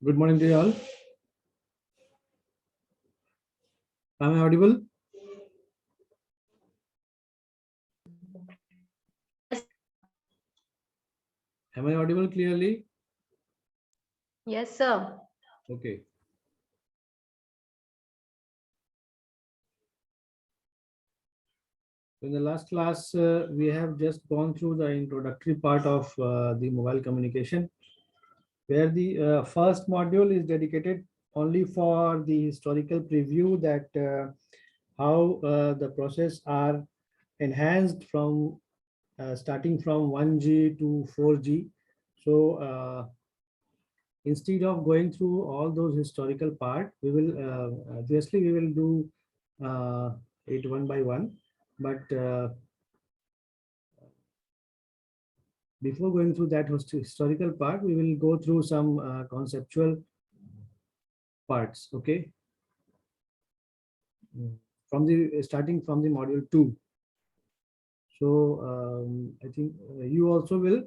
Good morning to you all. Am I audible? Am I audible clearly? Yes, sir. Okay. In the last class, we have just gone through the introductory part of the mobile communication, where the first module is dedicated only for the historical preview that how the process are enhanced from starting from 1G to 4G. So instead of going through all those historical part, we will obviously we will do it one by one, but before going through that historical part, we will go through some conceptual parts. Okay, from the starting from the module 2. So I think you also will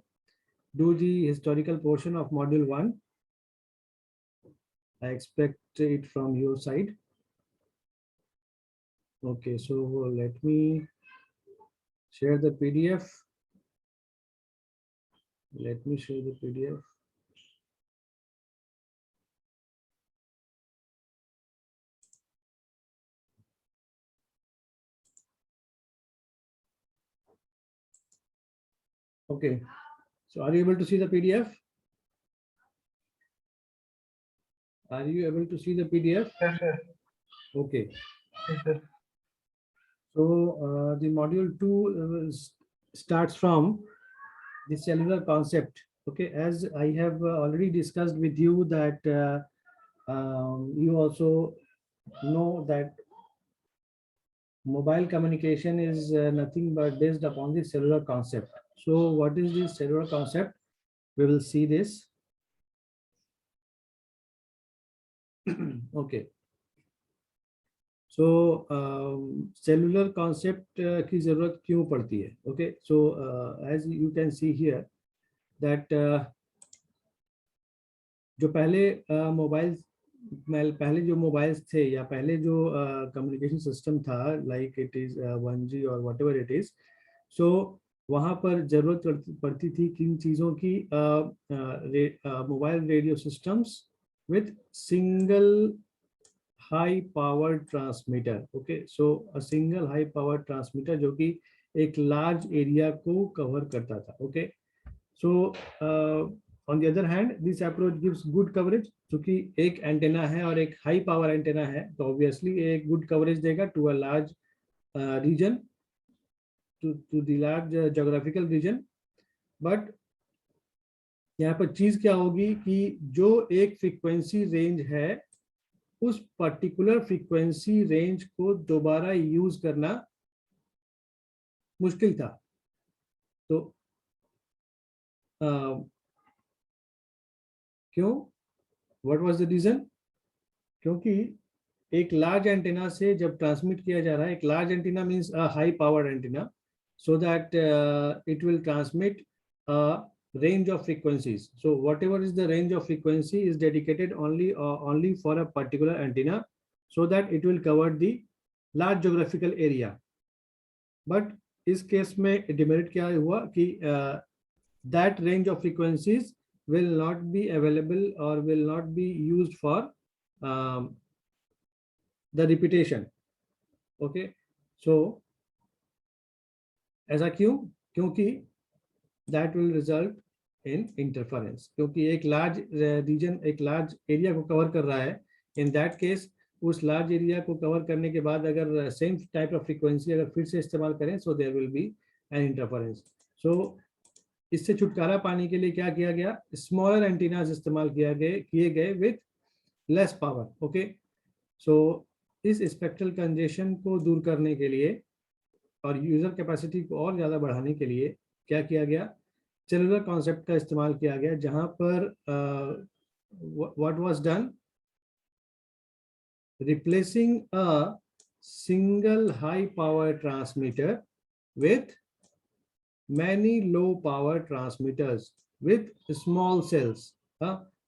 do the historical portion of module 1. I expect it from your side. Okay, so let me share the PDF. Let me share the PDF. Okay, so are you able to see the PDF? Are you able to see the PDF? Yes, sir. Okay. Yes, sir. So the module 2 starts from the cellular concept. Okay, as I have already discussed with you that you also know that mobile communication is nothing but based upon the cellular concept. So what is this cellular concept? We will see this. Okay. So cellular concept की जरूरत क्यों पड़ती है? Okay, so as you can see here that जो पहले जो mobiles थे या पहले जो कम्युनिकेशन सिस्टम था लाइक इट इज 1G और वट एवर इट इज, सो वहाँ पर जरूरत पड़ती थी किन चीज़ों की? Mobile radio systems with single high power transmitter. Okay, so a single high power transmitter जो कि एक लार्ज एरिया को कवर करता था. Okay, so on the other hand this approach gives good coverage, क्योंकि एक एंटेना है और एक हाई पावर एंटेना है तो ऑब्वियसली एक गुड कवरेज देगा to a large region, to the large geographical region. But यहाँ पर चीज क्या होगी कि जो एक फ्रीक्वेंसी रेंज है उस पर्टिकुलर फ्रीक्वेंसी रेंज को दोबारा यूज करना मुश्किल था. तो क्यों? What was the reason? क्योंकि एक लार्ज एंटीना से जब ट्रांसमिट किया जा रहा है, एक large antenna means a high power antenna, so that it will transmit a range of frequencies. So whatever is the range of frequency is dedicated only for a particular antenna, so that it will cover the large geographical area. But इस case में demerit क्या हुआ कि that range of frequencies will not be available or will not be used for the repetition. Okay, so ऐसा क्यों? क्योंकि that will result in interference, क्योंकि एक लार्ज रीजन एक लार्ज एरिया को कवर कर रहा है. इन दैट केस उस लार्ज एरिया को कवर करने के बाद अगर सेम टाइप ऑफ फ्रीक्वेंसी अगर फिर से इस्तेमाल करें, so there will be an interference. सो इससे छुटकारा पाने के लिए क्या किया गया? स्मॉलर एंटीनास इस्तेमाल किए गए विथ लेस पावर. ओके, सो इस स्पेक्ट्रल कंजेशन को दूर करने के लिए और यूजर कैपेसिटी को और ज़्यादा बढ़ाने के लिए क्या किया गया? सेलुलर कॉन्सेप्ट का इस्तेमाल किया गया, जहां पर what was done, replacing a single high power transmitter with many low power transmitters with small cells.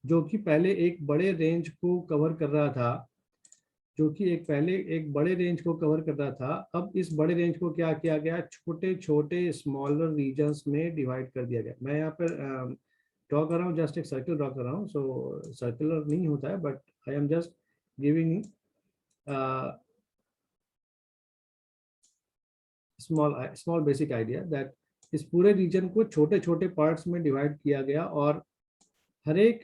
जो कि पहले एक बड़े रेंज को कवर कर रहा था, अब इस बड़े रेंज को क्या किया गया? छोटे छोटे स्मॉलर रीजन्स में डिवाइड कर दिया गया. मैं यहाँ पर ड्रॉ कर रहा हूँ, जस्ट एक सर्कल ड्रॉ कर रहा हूँ. सो सर्कुलर नहीं होता है, but I am just giving small basic idea that इस पूरे रीजन को छोटे छोटे पार्ट्स में डिवाइड किया गया और हर एक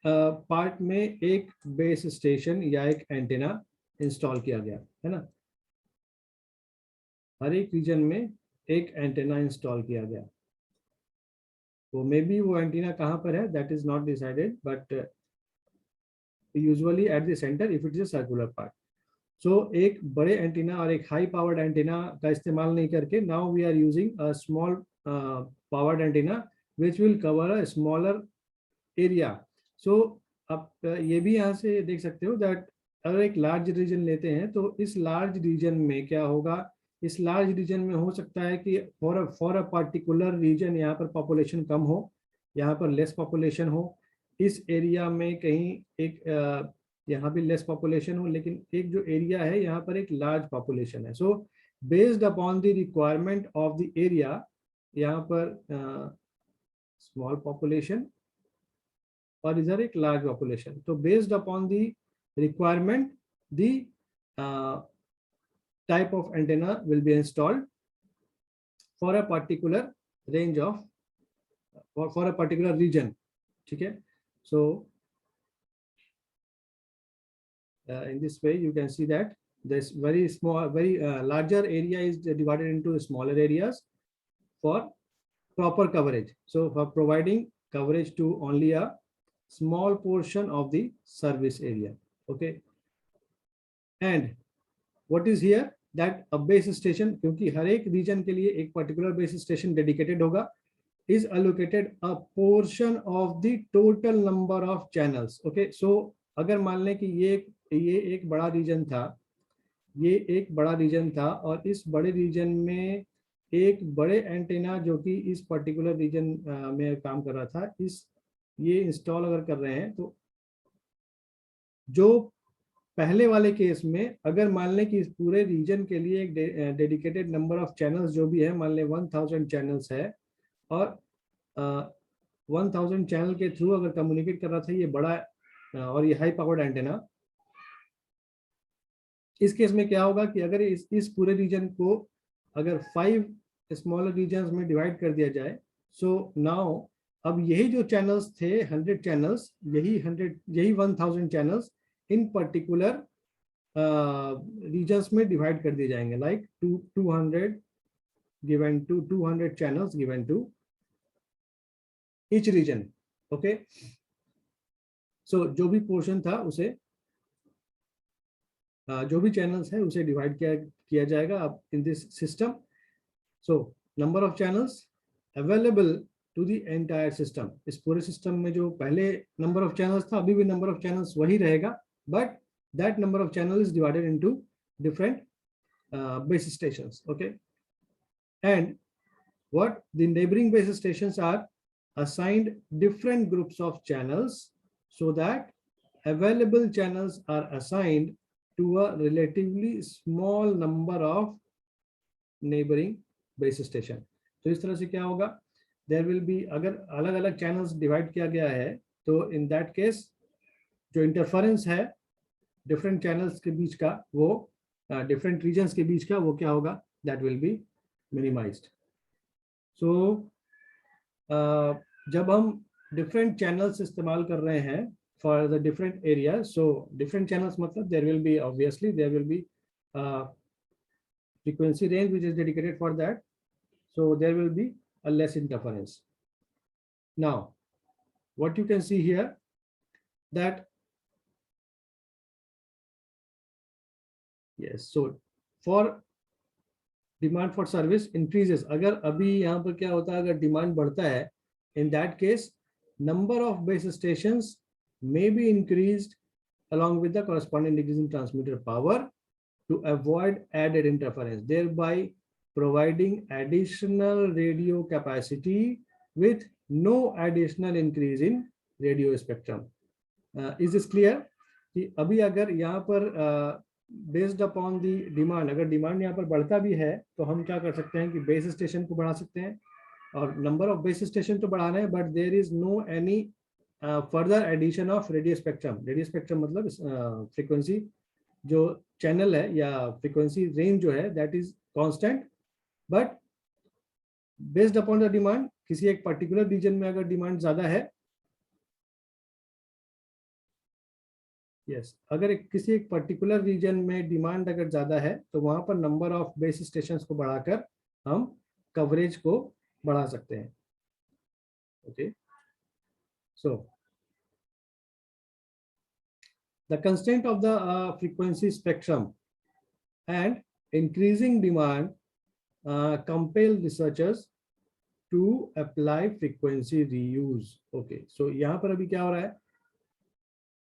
पार्ट में एक बेस स्टेशन या एक एंटीना इंस्टॉल किया गया है ना. हर एक रीजन में एक एंटीना इंस्टॉल किया गया. तो मे बी वो एंटीना कहाँ पर है, that is not decided, but usually at the centre if it is a circular part. So एक बड़े एंटीना और एक हाई पावर्ड एंटीना का इस्तेमाल नहीं करके now we are using a small powered antenna which will cover a smaller area. So आप ये भी यहाँ से देख सकते हो दैट अगर एक लार्ज रीजन लेते हैं तो इस लार्ज रीजन में क्या होगा? इस लार्ज रीजन में हो सकता है कि फॉर अ पर्टिकुलर रीजन यहाँ पर पॉपुलेशन कम हो, यहाँ पर लेस पॉपुलेशन हो. इस एरिया में कहीं एक यहाँ भी लेस पॉपुलेशन हो, लेकिन एक जो एरिया है यहाँ पर एक लार्ज पॉपुलेशन है. So based upon the requirement of the area, यहाँ पर स्मॉल पॉपुलेशन और इधर एक लार्ज पॉपुलेशन. तो based upon the requirement the type of antenna will be installed for a particular range of for a particular region. ठीक है. So in this way you can see that this very small larger area is divided into smaller areas for proper coverage. So for providing coverage to only a small portion of the service area. Okay, and what is here that a base station, क्योंकि हर एक region के लिए एक particular base station dedicated होगा, is allocated a portion of the total number of channels. Okay, so अगर मान लें कि ये एक बड़ा रीजन था, और इस बड़े रीजन में एक बड़े एंटीना जो कि इस पर्टिकुलर रीजन में काम कर रहा था, ये इंस्टॉल अगर कर रहे हैं, तो जो पहले वाले केस में अगर मान लें कि इस पूरे रीजन के लिए एक डेडिकेटेड नंबर ऑफ चैनल्स जो भी है, मान लें 1000 चैनल्स है, और 1000 चैनल के थ्रू अगर कम्युनिकेट कर रहा था ये बड़ा और ये हाई पावर्ड एंटेना, इस केस में क्या होगा कि अगर इस पूरे रीजन को अगर 5 स्मॉलर रीजन्स में डिवाइड कर दिया जाए, सो नाउ अब यही जो चैनल्स थे 100 चैनल्स, यही 1000 चैनल्स इन पर्टिकुलर रीजन्स में डिवाइड कर दिए जाएंगे, like 200 given to 200 channels given to each region. Okay, so जो भी पोर्शन था उसे जो भी चैनल्स है उसे डिवाइड किया जाएगा अब in this system. So number of channels available to the entire system. इस पूरे सिस्टम में जो पहले नंबर ऑफ चैनल्स था, अभी भी नंबर ऑफ चैनल्स वही रहेगा, but that number of channels is divided into different base stations. Okay, and what the neighboring base stations are assigned different groups of channels so that available channels are assigned to a relatively small number of neighbouring base station. तो इस तरह से क्या होगा, there will B, अगर अलग अलग channels divide किया गया है तो इन दैट केस जो इंटरफेरेंस है डिफरेंट चैनल्स के बीच का, वो डिफरेंट रीजन्स के बीच का, वो क्या होगा, that will be minimized. So जब हम डिफरेंट चैनल्स इस्तेमाल कर रहे हैं for the different area, so different channels मतलब there will be, obviously there will be frequency range which is dedicated for that, so there will be a less interference. Now what you can see here, that yes, so for demand for service increases, अगर अभी यहाँ पर क्या होता है, अगर demand बढ़ता है, in that case number of base stations may be increased along with the corresponding increase in transmitter power to avoid added interference, thereby providing additional radio capacity with no additional increase in radio spectrum. Is this clear? कि अभी अगर यहाँ पर based upon the demand, अगर demand यहाँ पर बढ़ता भी है तो हम क्या कर सकते हैं कि बेस स्टेशन को बढ़ा सकते हैं, और नंबर ऑफ बेस स्टेशन तो बढ़ा रहे हैं, but there is no any further addition of radio spectrum. Radio spectrum मतलब फ्रीक्वेंसी जो चैनल है या फ्रीक्वेंसी रेंज जो है that is constant, but based upon the demand, किसी एक पर्टिकुलर रीजन में अगर डिमांड ज्यादा है, अगर किसी एक पर्टिकुलर रीजन में डिमांड अगर ज्यादा है तो वहां पर नंबर ऑफ बेस स्टेशंस को बढ़ाकर हम कवरेज को बढ़ा सकते हैं। Okay, so the constraint of the frequency spectrum and increasing demand compel researchers to apply frequency reuse. Okay, so यहाँ पर अभी क्या हो रहा है,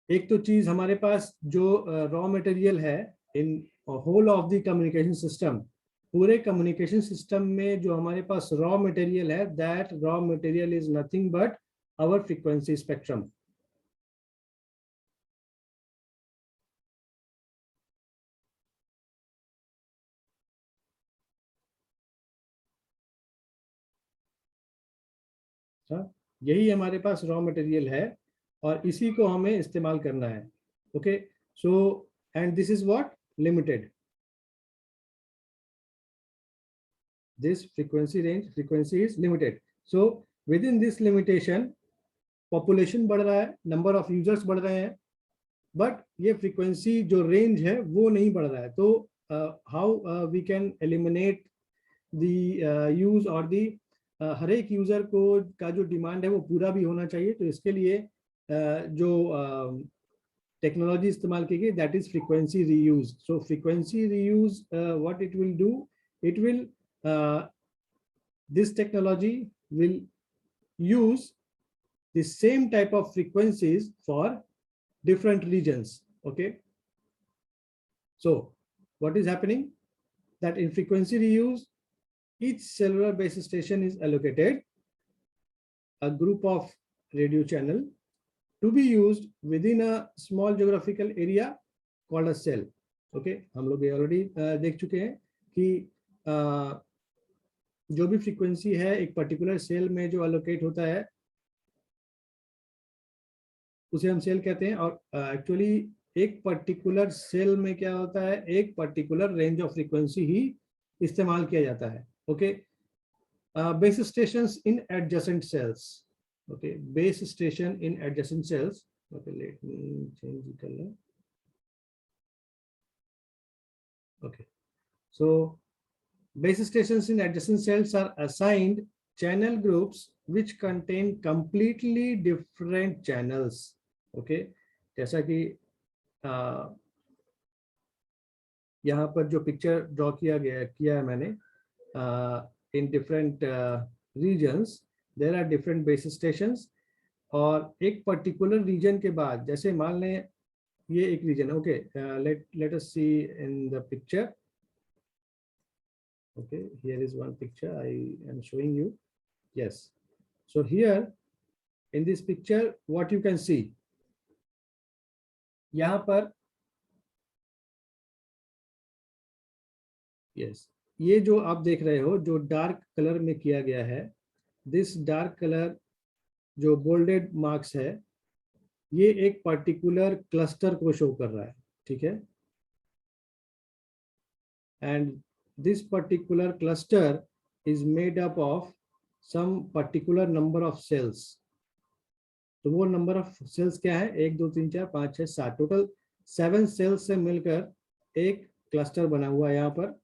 एक तो चीज हमारे पास जो रॉ मटेरियल है in whole of the communication system, पूरे कम्युनिकेशन सिस्टम में जो हमारे पास रॉ मटेरियल है, that raw material is nothing but our frequency spectrum. यही हमारे पास रॉ मटेरियल है और इसी को हमें इस्तेमाल करना है। Okay, so and this is what, limited, this frequency range, frequency is limited, so within this limitation population बढ़ रहा है, number of users बढ़ रहे हैं, but ये frequency जो range है वो नहीं बढ़ रहा है। तो how we can eliminate the use और the हर एक यूजर को का जो डिमांड है वो पूरा भी होना चाहिए, तो इसके लिए जो टेक्नोलॉजी इस्तेमाल की गई that is frequency reuse. So frequency reuse what it will do, it will this technology will use the same type of frequencies for different regions. Okay, so what is happening, that in frequency reuse each cellular base station is allocated a group of radio channel to be used within a small geographical area called a cell. Okay, हम लोग ये already देख चुके हैं कि जो भी frequency है एक पर्टिकुलर सेल में जो अलोकेट होता है उसे हम सेल कहते हैं, और एक्चुअली एक पर्टिकुलर सेल में क्या होता है, एक पर्टिकुलर रेंज ऑफ फ्रीक्वेंसी ही इस्तेमाल किया जाता है। Okay, base stations in adjacent sales. Okay, base station in adjacent sales. Okay, let me change the colour. Okay, so base stations in adjacent cells are assigned channel groups which contain completely different channels. Okay, जैसा कि यहाँ पर जो picture draw किया है मैंने, in different regions there are different base stations, और एक पर्टिकुलर रीजन के बाद, जैसे मान लें ये एक region. Okay, let us see in the picture. Okay, here is one picture I am showing you. Yes, so here in this picture what you can see, यहाँ पर yes, ये जो आप देख रहे हो जो डार्क कलर में किया गया है, दिस डार्क कलर जो बोल्डेड मार्क्स है, ये एक पर्टिकुलर क्लस्टर को शो कर रहा है, ठीक है। And this particular cluster is made up of some particular number of cells. तो वो नंबर ऑफ सेल्स क्या है, 1 2 3 4 5 6 7, टोटल 7 सेल्स से मिलकर एक क्लस्टर बना हुआ है यहाँ पर।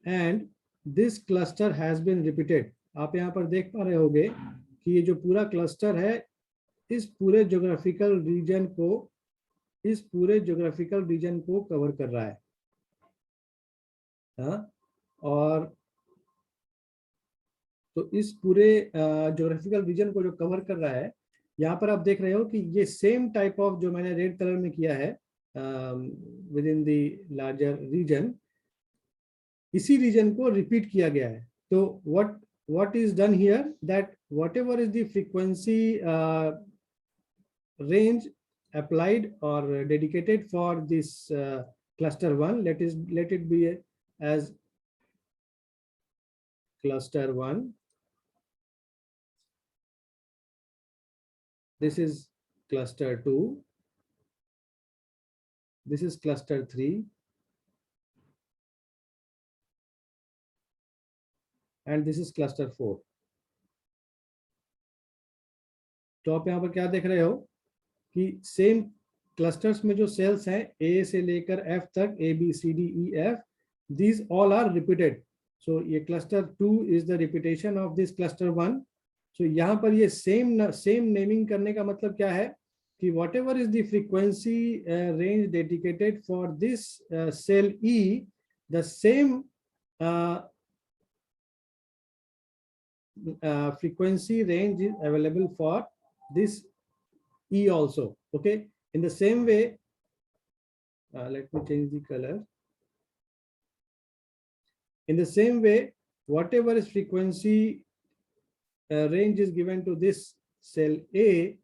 And this cluster has been repeated. आप यहाँ पर देख पा रहे होगे कि ये जो पूरा क्लस्टर है, इस पूरे ज्योग्राफिकल रीजन को कवर कर रहा है। हाँ, और तो इस पूरे ज्योग्राफिकल रीजन को जो कवर कर रहा है, यहाँ पर आप देख रहे हो कि ये सेम टाइप ऑफ जो मैंने रेड कलर में किया है within the larger region, इसी रीजन को रिपीट किया गया है। तो what is done here, that whatever is the frequency range applied or dedicated for this cluster 1, let it be as cluster 1. This is cluster 2. This is cluster 3. And this is cluster 4. तो आप यहाँ पर क्या देख रहे हो कि same clusters में जो सेल्स हैं ए से लेकर एफ तक, A B C D E F, these all are repeated. So ये cluster 2 is the repetition of this cluster 1। So यहाँ पर ये सेम नेमिंग करने का मतलब क्या है कि whatever is the frequency range dedicated for this cell E, the same frequency range is available for this E also. Okay, in the same way, let me change the color. In the same way, whatever is frequency range is given to this cell A,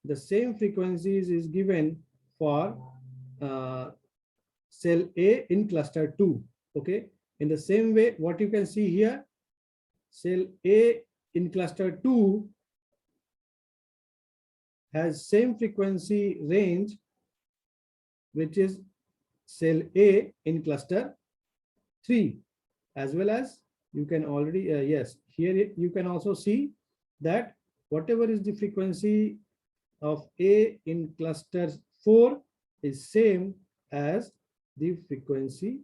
the same frequencies is given for cell A in cluster 2. Okay, in the same way, what you can see here, cell A in cluster 2 has same frequency range which is cell A in cluster 3, as well as you can already yes, here you can also see that whatever is the frequency of A in cluster 4 is same as the frequency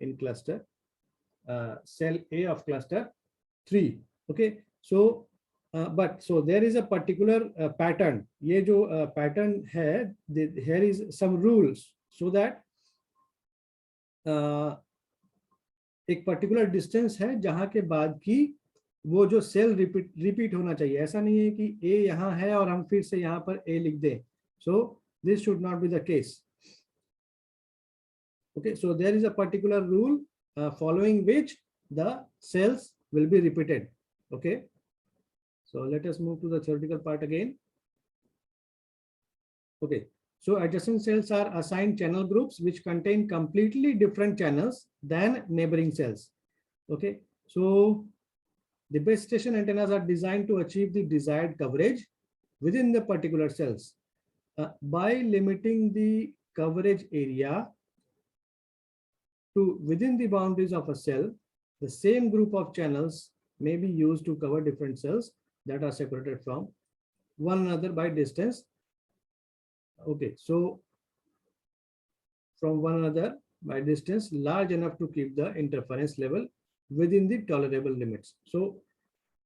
in cluster cell A of cluster 3. Okay, so but so there is a particular pattern. ये जो pattern है, here is some rules so that एक particular distance है जहां के बाद की वो जो सेल रिपीट होना चाहिए। ऐसा नहीं है कि A यहाँ है और हम फिर से यहाँ पर A लिख दें। So this should not be the case. Okay, so there is a particular rule following which the cells will be repeated. Okay, so let us move to the theoretical part again. Okay, so adjacent cells are assigned channel groups which contain completely different channels than neighboring cells. Okay, so the base station antennas are designed to achieve the desired coverage within the particular cells by limiting the coverage area to within the boundaries of a cell. The same group of channels may be used to cover different cells that are separated from one another by distance. Okay, so from one another by distance large enough to keep the interference level within the tolerable limits. So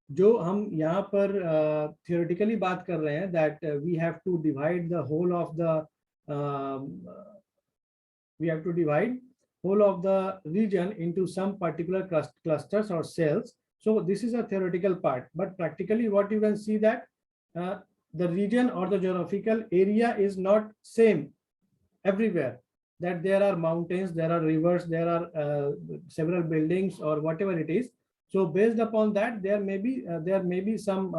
जो हम यहाँ पर theoretically बात कर रहे हैं that we have to divide the whole of the region into some particular clusters or cells. So this is a theoretical part, but practically what you can see that the region or the geographical area is not same everywhere, that there are mountains, there are rivers, there are several buildings or whatever it is. So based upon that, there may be some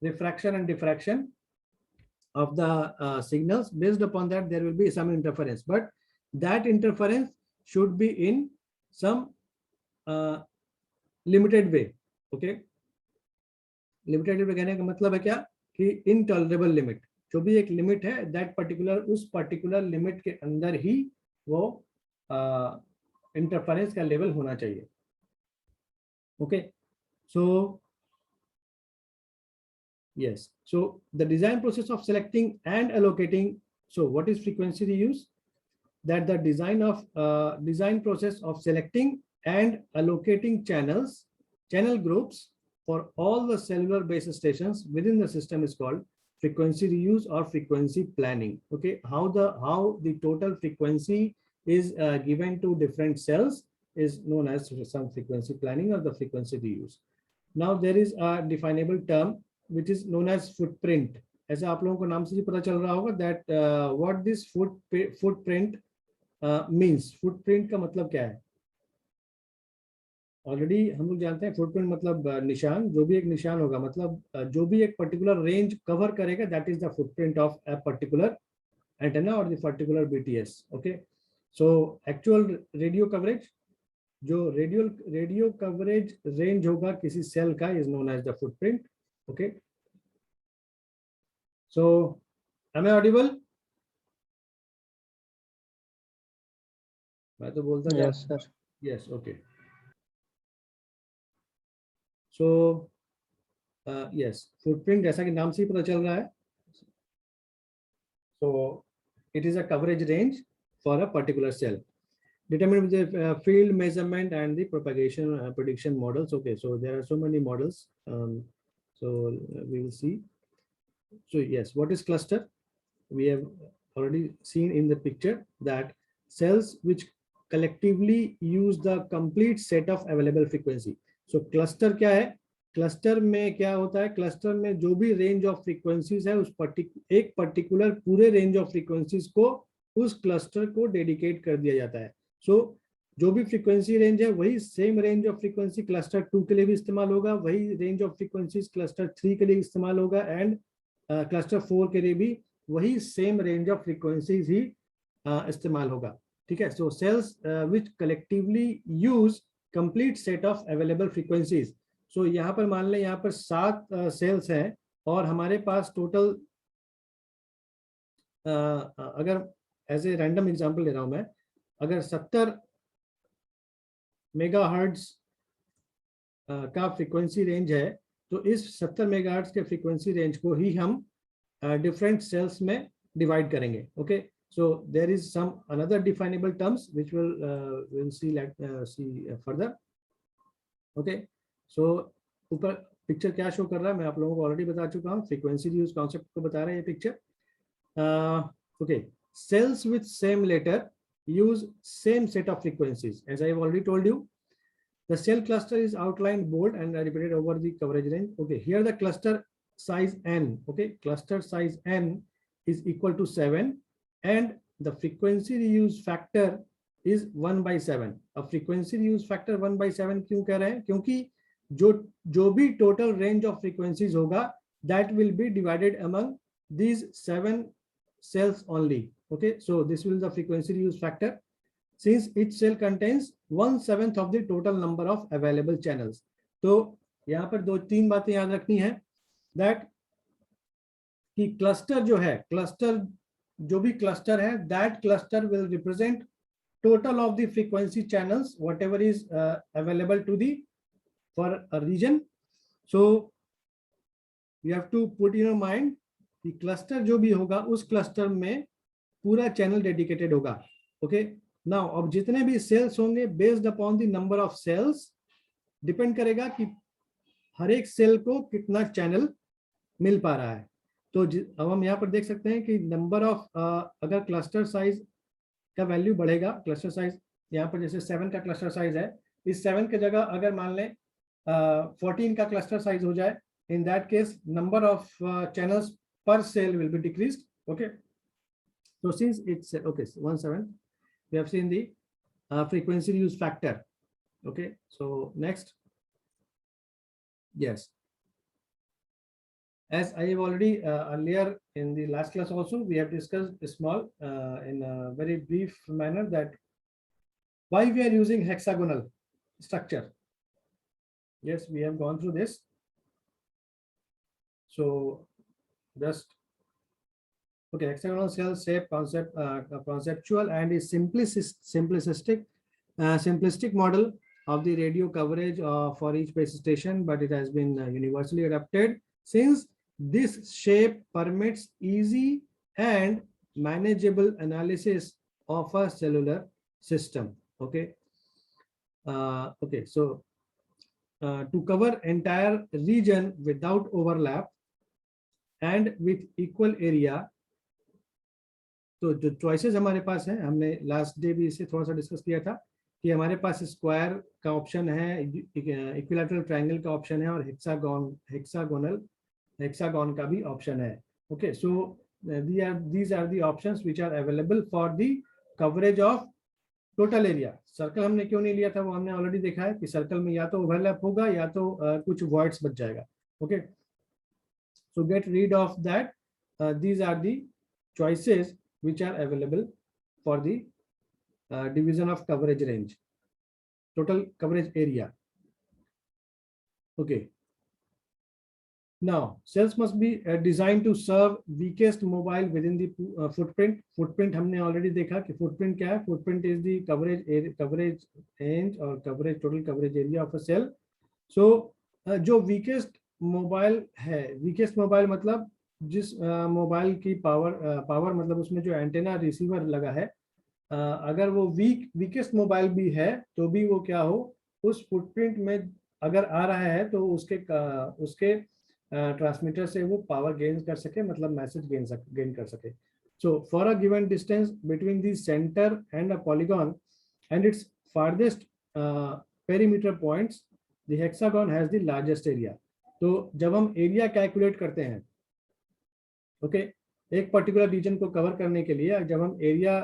refraction and diffraction of the signals. Based upon that, there will be some interference, but that interference should be in some limited way. Okay, limited way कहने का मतलब है क्या कि intolerable limit, जो भी एक limit है दैट पर्टिकुलर, उस पर्टिकुलर लिमिट के अंदर ही वो इंटरफेरेंस का लेवल होना चाहिए. Okay, so yes, so the design process of selecting and allocating. So what is frequency reuse? That the design process of selecting and allocating channel groups for all the cellular base stations within the system is called frequency reuse or frequency planning. Okay, how the total frequency is given to different cells is known as some frequency planning or the frequency reuse. Now there is a definable term which is known as footprint. ऐसा आप लोगों को नाम से ही पता चल रहा होगा that what this footprint means. Footprint का मतलब क्या है? ऑलरेडी हम लोग जानते हैं फुटप्रिंट मतलब निशान, जो भी एक निशान होगा मतलब जो भी एक पर्टिकुलर रेंज कवर करेगा, that is the footprint of a particular antenna और the particular BTS. Okay, so actual radio coverage, जो रेडियो कवरेज रेंज होगा किसी सेल का is known as the footprint. Okay, so am I audible? मैं तो बोलता हूँ yes sir. Yes. Okay, so yes, footprint जैसा कि नाम से ही पता चल रहा है. So it is a coverage range for a particular cell determined with the field measurement and the propagation prediction models. Okay, so there are so many models. So we will see. So yes, what is cluster? We have already seen in the picture that cells which collectively use the complete set of available frequency. So cluster क्या है? Cluster में क्या होता है? Cluster में जो भी range of frequencies है उस एक पर्टिकुलर पूरे रेंज ऑफ फ्रीक्वेंसीज को उस क्लस्टर को डेडिकेट कर दिया जाता है. सो जो भी फ्रीक्वेंसी रेंज है वही same range of frequency cluster 2 के लिए भी इस्तेमाल होगा, वही रेंज ऑफ फ्रीक्वेंसीज क्लस्टर 3 के लिए इस्तेमाल होगा एंड क्लस्टर 4 के लिए भी वही सेम रेंज ऑफ फ्रीक्वेंसीज ही इस्तेमाल होगा. ठीक है, so cells which collectively use complete set of available frequencies. So यहाँ पर मान लें यहाँ पर 7 सेल्स हैं और हमारे पास टोटल, अगर एज ए रैंडम एग्जांपल ले रहा हूँ मैं, अगर 70 मेगाहर्ट्ज का फ्रीक्वेंसी रेंज है तो इस 70 मेगाहर्ट्ज के फ्रीक्वेंसी रेंज को ही हम डिफरेंट सेल्स में डिवाइड करेंगे. Okay, so there is some another definable terms which will see further. Okay, so ऊपर पिक्चर क्या शो कर रहा है मैं आप लोगों को ऑलरेडी बता चुका हूँ. फ्रीक्वेंसी रियूज कॉन्सेप्ट को बता रहा है ये picture. Okay, cells with same letter use same set of frequencies. As I have already told you, the cell cluster is outlined bold and repeated over the coverage range. Okay, here the cluster size n, okay, cluster size n is equal to 7 and the frequency reuse factor is 1/7. अब frequency reuse factor 1/7 क्यों कह रहे हैं? क्योंकि जो भी total range of frequencies होगा that will be divided among these 7 cells only. Okay, so this will be the frequency reuse factor since each cell contains 1/7 of the total number of available channels. तो यहाँ पर 2-3 बातें याद रखनी है that कि cluster जो है, क्लस्टर जो भी क्लस्टर है that cluster will represent total of the frequency channels whatever is available to the for a region. So you have to put in your mind कि क्लस्टर जो भी होगा उस क्लस्टर में पूरा चैनल डेडिकेटेड होगा. ओके, नाउ अब जितने भी सेल्स होंगे based upon the number of cells depend करेगा कि हर एक सेल को कितना चैनल मिल पा रहा है. तो अब हम यहाँ पर देख सकते हैं कि नंबर ऑफ अगर क्लस्टर साइज का वैल्यू बढ़ेगा, क्लस्टर साइज यहाँ पर जैसे 7 का क्लस्टर साइज है, इस 7 के जगह अगर मान लें 14 का क्लस्टर साइज हो जाए, in that case number of channels per cell will be decreased. Okay, so since it's okay 1/7, we have seen the frequency reuse factor. Okay, so next, yes, as I have already earlier in the last class also we have discussed small in a very brief manner that why we are using hexagonal. structure. Yes, we have gone through this. So just okay, hexagonal cell shape concept, conceptual and is simplistic model of the radio coverage for each base station, but it has been universally adopted since this shape permits easy and manageable analysis of a cellular system. Okay. Okay. So to cover entire region without overlap and with equal area. तो जो choices हमारे पास हैं, हमने last day भी इसे थोड़ा सा discuss किया था कि हमारे पास स्क्वायर का ऑप्शन है, इक्विलैटरल ट्रायंगल का ऑप्शन है और हेक्सागोन का भी ऑप्शन है. Okay, so these are the options which are available for the coverage of total area. Circle हमने क्यों नहीं लिया था, वो हमने ऑलरेडी देखा है कि सर्कल में या तो ओवरलैप होगा या तो कुछ वॉइड्स बच जाएगा. Okay, so get rid of that. These are the choices which are available for the division of coverage range, total coverage area. Okay, now cells must be designed to serve weakest mobile within the footprint. Footprint हमने already देखा कि footprint क्या है. Footprint is the coverage range or total coverage area of a cell. So जो weakest mobile है, weakest mobile मतलब जिस mobile की पावर मतलब उसमें जो एंटेना रिसीवर लगा है, अगर वो वीकेस्ट मोबाइल भी है तो भी वो क्या हो, उस फुटप्रिंट में अगर आ रहा है तो उसके ट्रांसमीटर से वो पावर गेन कर सके, मतलब मैसेज गेन कर सके. So for a given distance between the centre and a polygon and it's farthest perimeter points, the hexagon has the largest area. तो जब हम एरिया कैलकुलेट करते हैं, ओके, एक पर्टिकुलर रीजन को कवर करने के लिए जब हम area,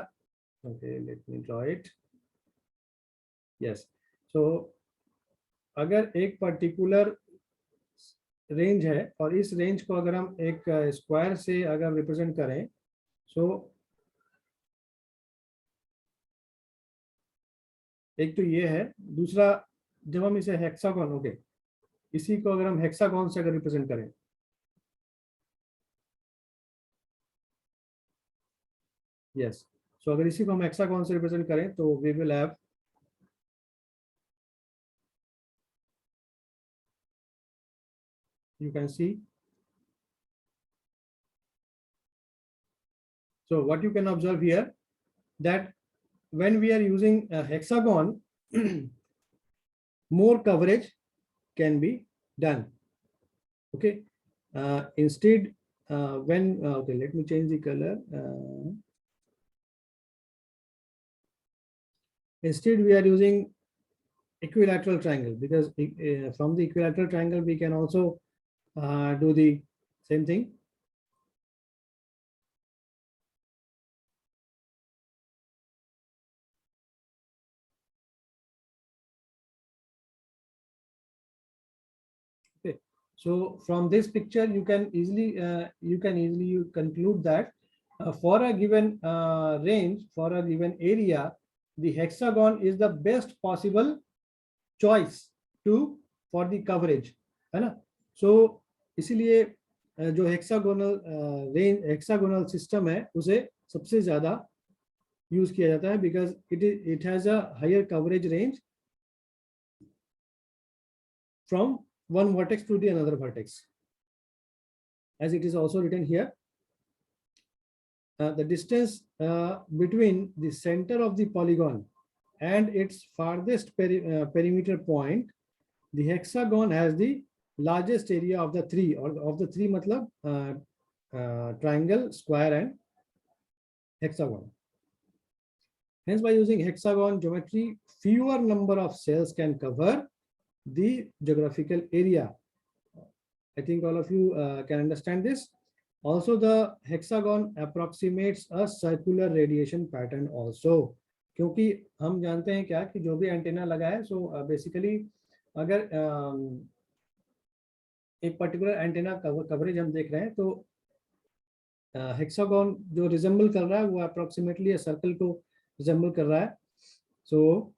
okay let me draw it. Yes, so अगर एक पर्टिकुलर रेंज है और इस रेंज को अगर हम एक स्क्वायर से अगर रिप्रेजेंट करें, सो एक तो ये है, दूसरा जब हम इसे हेक्सागन, ओके, इसी को अगर हम हेक्सागन से अगर रिप्रेजेंट करें, यस, सो अगर इसी को हम हेक्सागन से रिप्रेजेंट करें तो we will have, you can see, so what you can observe here that when we are using a hexagon more coverage can be done. Okay, instead when okay, let me change the color. Instead we are using equilateral triangle because from the equilateral triangle we can also do the same thing. Okay, so from this picture you can easily conclude that for a given range, for a given area, the hexagon is the best possible choice to for the coverage, है ना. So इसीलिए जो hexagonal range, hexagonal system है उसे सबसे ज्यादा use किया जाता है because it has a higher coverage range from one vertex to the another vertex, as it is also written here. The distance between the center of the polygon and its farthest perimeter point, the hexagon has the largest area of the three, or of the three matlab triangle, square and hexagon. Hence by using hexagon geometry, fewer number of cells can cover the geographical area. I think all of you can understand this. Also the hexagon approximates a circular radiation pattern also, क्योंकि हम जानते हैं क्या कि जो भी antenna लगा है, सो बेसिकली अगर एक पर्टिकुलर एंटेना कवरेज हम देख रहे हैं तो हेक्सागन जो रिजेंबल कर रहा है वो अप्रोक्सीमेटली सर्कल को रिजेंबल कर रहा है. सो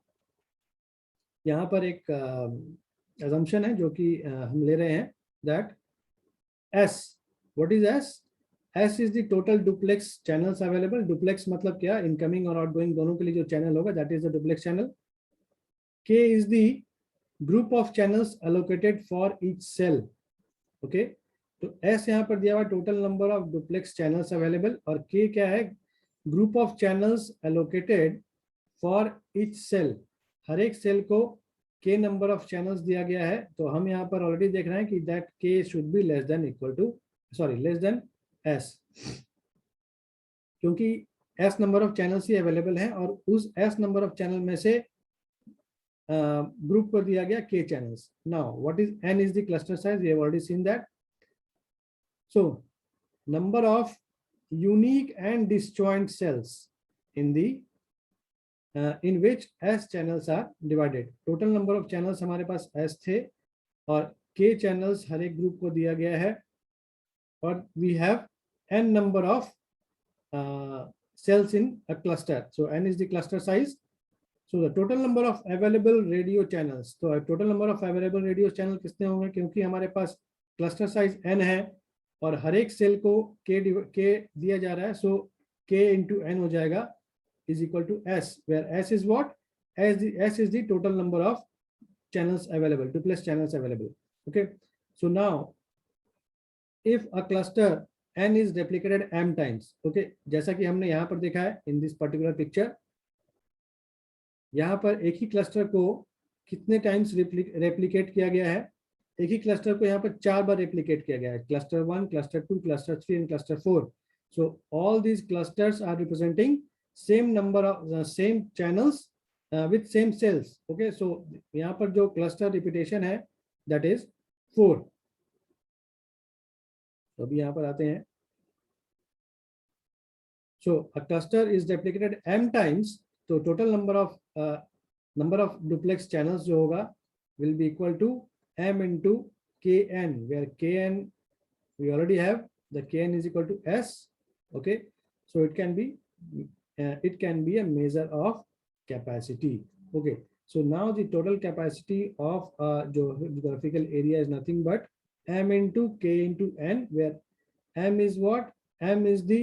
यहाँ पर एक assumption है जो कि हम ले रहे हैं that S, what is S? S is the total duplex channels available. Duplex मतलब क्या, इनकमिंग और आउटगोइंग दोनों के लिए जो चैनल होगा, that is the duplex channel. K is the group of channels allocated for each cell. Okay, तो S यहाँ पर दिया हुआ total number of duplex channels available, और K क्या है, group of channels allocated for each cell, हर एक सेल को K नंबर ऑफ चैनल्स दिया गया है। तो हम यहाँ पर ऑलरेडी देख रहे हैं कि that K should be less than equal to, sorry less than S, क्योंकि S नंबर ऑफ चैनल्स ही अवेलेबल है और उस S नंबर ऑफ चैनल में से ग्रुप को दिया गया K channels. Now what is N is the cluster size, we have already seen that. So number of unique and disjoint cells in the in which S channels are divided. Total number of channels हमारे पास S थे और K channels हर एक group को दिया गया है, और we have N number of cells in a cluster. So N is the cluster size. So the total number of available radio channels, तो total number of available radio channel कितने होंगे, क्योंकि हमारे पास cluster size n है और हर एक cell को k दिया जा रहा है, so k into n हो जाएगा is equal to s, where s is what, s is the total number of channels available, duplex channels available. Okay, so now if a cluster n is replicated m times, okay, जैसा कि हमने यहाँ पर देखा है in this particular picture, यहाँ पर एक ही क्लस्टर को कितने टाइम्स रेप्लिकेट किया गया है, एक ही क्लस्टर को यहाँ पर 4 बार रेप्लिकेट किया गया है, cluster 1, cluster 2, cluster 3 and cluster 4. So all these clusters are representing same number of same channels with same cells. Okay, so यहाँ पर जो क्लस्टर रिपीटेशन है दैट इज 4. तो अभी यहाँ पर आते हैं. So a cluster is replicated m times, तो total number of duplex channels जो होगा will be equal to m into kn, where kn we already have, the kn is equal to s. Okay, so it can be a measure of capacity. Okay, so now the total capacity of geographical area is nothing but m into k into n, where m is what, m is the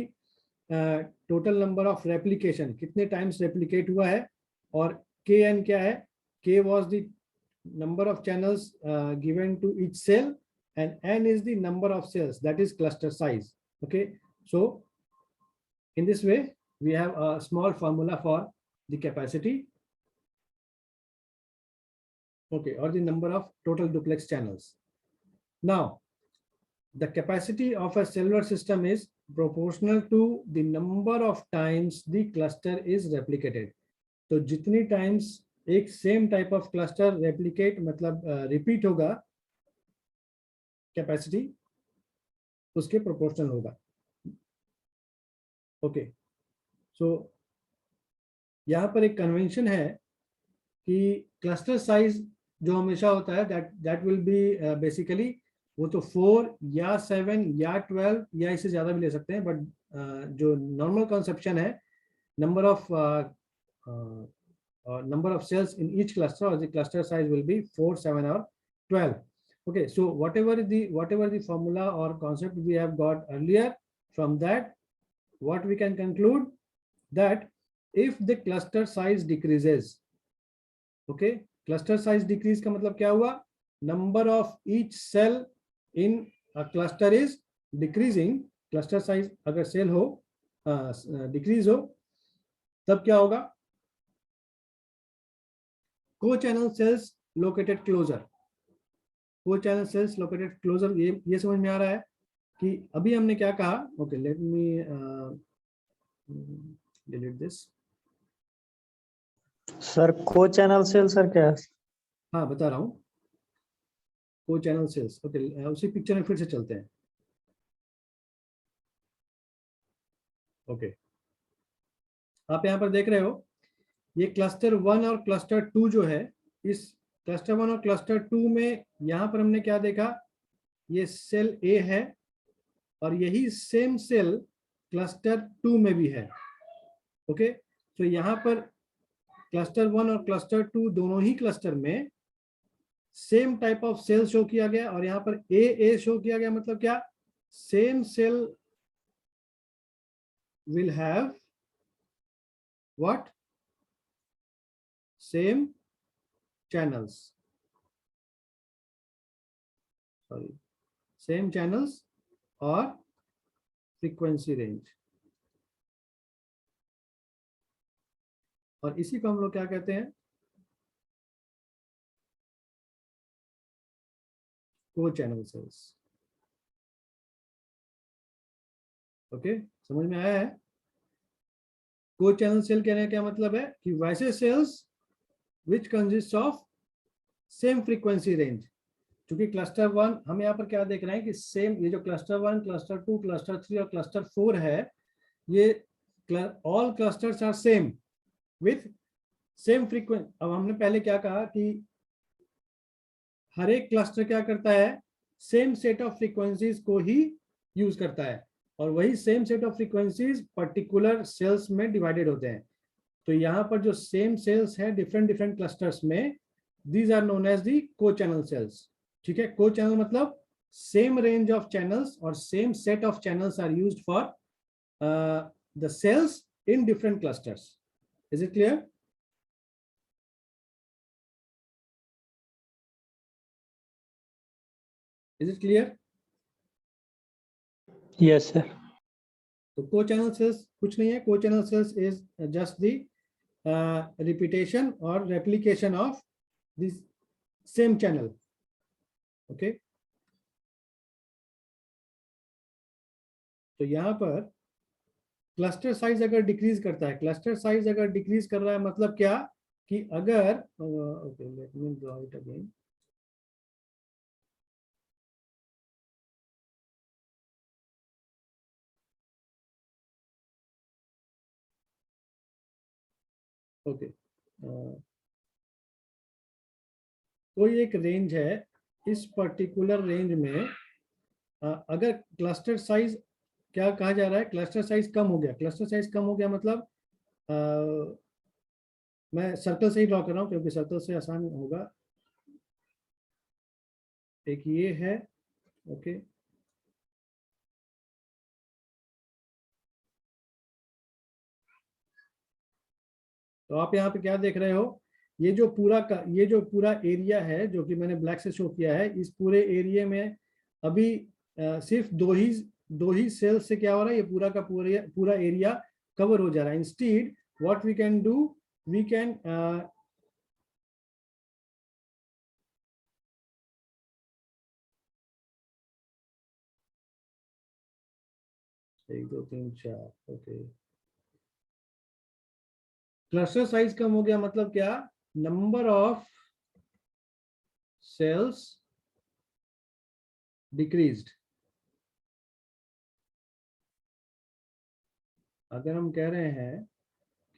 total number of replication, कितने times replicate हुआ है, और K N क्या है, K was the number of channels given to each cell and N is the number of cells, that is cluster size. Okay, so in this way we have a small formula for the capacity, okay, or the number of total duplex channels. Now the capacity of a cellular system is proportional to the number of times the cluster is replicated. तो जितनी times एक same type of cluster replicate मतलब repeat होगा, capacity उसके proportional होगा. Okay, so यहाँ पर एक कन्वेंशन है कि क्लस्टर साइज जो हमेशा होता है दैट विल बी बेसिकली, वो तो 4 या 7 या 12 या इससे ज्यादा भी ले सकते हैं, बट जो नॉर्मल कंसेप्शन है, number of cells in each cluster, or the cluster size will be 4, 7 or 12. Okay, so whatever the formula or concept we have got earlier, from that what we can conclude, that if the cluster size decreases, okay, cluster size decrease का मतलब क्या हुआ, number of each cell in a cluster is decreasing, cluster size अगर cell हो decrease हो, तब क्या होगा, co-channel cells located closer, co-channel cells located closer, ये समझ में आ रहा है कि अभी हमने क्या कहा. Okay, let me delete this. Sir को चैनल सेल सर क्या है? हाँ बता रहा हूँ, को चैनल सेल्स. ओके, उसी पिक्चर में फिर से चलते हैं. ओके, आप यहाँ पर देख रहे हो ये क्लस्टर 1 और क्लस्टर 2 जो है, इस क्लस्टर 1 और क्लस्टर 2 में यहाँ पर हमने क्या देखा, ये सेल ए है और यही सेम सेल क्लस्टर 2 में भी है. ओके, तो यहाँ पर क्लस्टर 1 और क्लस्टर 2 दोनों ही क्लस्टर में same type of cell show किया गया, और यहाँ पर ए शो किया गया, मतलब क्या, same cell will have what, same channels, sorry, same channels or frequency range, और इसी को हम लोग क्या कहते हैं, को चैनल सेल्स। ओके, समझ में आया है? को चैनल सेल कहने का क्या मतलब है कि वैसे cells which consist of same frequency range. क्योंकि क्लस्टर 1 हम यहाँ पर क्या देख रहे हैं कि सेम, ये जो क्लस्टर 1, क्लस्टर 2, क्लस्टर 3 और क्लस्टर 4 है, ये all clusters are same with same frequency. अब हमने पहले क्या कहा कि हर एक क्लस्टर क्या करता है, सेम सेट ऑफ फ्रीक्वेंसीज को ही यूज करता है, और वही same set of frequencies particular cells में डिवाइडेड होते हैं। तो यहाँ पर जो सेम सेल्स है डिफरेंट डिफरेंट क्लस्टर्स में, these are known as the co channel cells. ठीक है, को चैनल मतलब सेम रेंज ऑफ चैनल्स और same set of channels are used for the cells in different clusters. Is it clear? Is it clear? Yes, sir. तो को channel sales कुछ नहीं है, को channel cells is just the repetition और replication of this same channel. Okay, तो यहां पर क्लस्टर साइज अगर डिक्रीज करता है, क्लस्टर साइज अगर डिक्रीज कर रहा है, मतलब क्या कि अगर, okay let me draw it again. Okay, कोई एक रेंज है, इस पर्टिकुलर रेंज में अगर क्लस्टर साइज, क्या कहा जा रहा है, क्लस्टर साइज कम हो गया, क्लस्टर साइज कम हो गया मतलब मैं सर्कल से ही ड्रॉ कर रहा हूं क्योंकि सर्कल से आसान होगा। एक ये है, ओके, तो आप यहाँ पे क्या देख रहे हो, ये जो पूरा एरिया है जो कि मैंने ब्लैक से शो किया है, इस पूरे एरिया में अभी सिर्फ दो ही सेल से क्या हो रहा है, ये पूरा का पूरा एरिया कवर हो जा रहा है। Instead what we can do, we can 1 2 3 4, okay, cluster size कम हो गया मतलब क्या, नंबर ऑफ सेल्स डिक्रीज्ड। अगर हम कह रहे हैं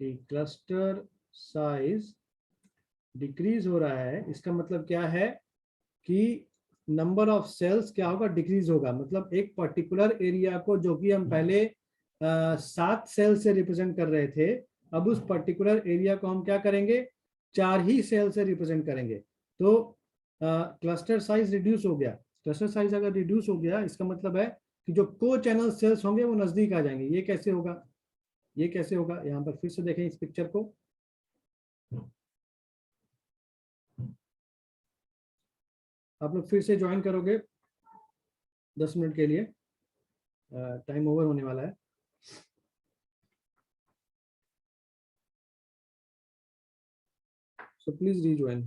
कि क्लस्टर साइज डिक्रीज हो रहा है, इसका मतलब क्या है कि नंबर ऑफ सेल्स क्या होगा, डिक्रीज होगा। मतलब एक पर्टिकुलर एरिया को जो कि हम पहले 7 सेल से रिप्रेजेंट कर रहे थे, अब उस पर्टिकुलर एरिया को हम क्या करेंगे, 4 ही सेल से रिप्रेजेंट करेंगे। तो क्लस्टर साइज रिड्यूस हो गया। क्लस्टर साइज अगर रिड्यूस हो गया, इसका मतलब है कि जो को चैनल सेल्स होंगे वो नजदीक आ जाएंगे। ये कैसे होगा, ये कैसे होगा, यहाँ पर फिर से देखें इस पिक्चर को। आप लोग फिर से ज्वाइन करोगे 10 मिनट के लिए, टाइम ओवर होने वाला है। So please rejoin.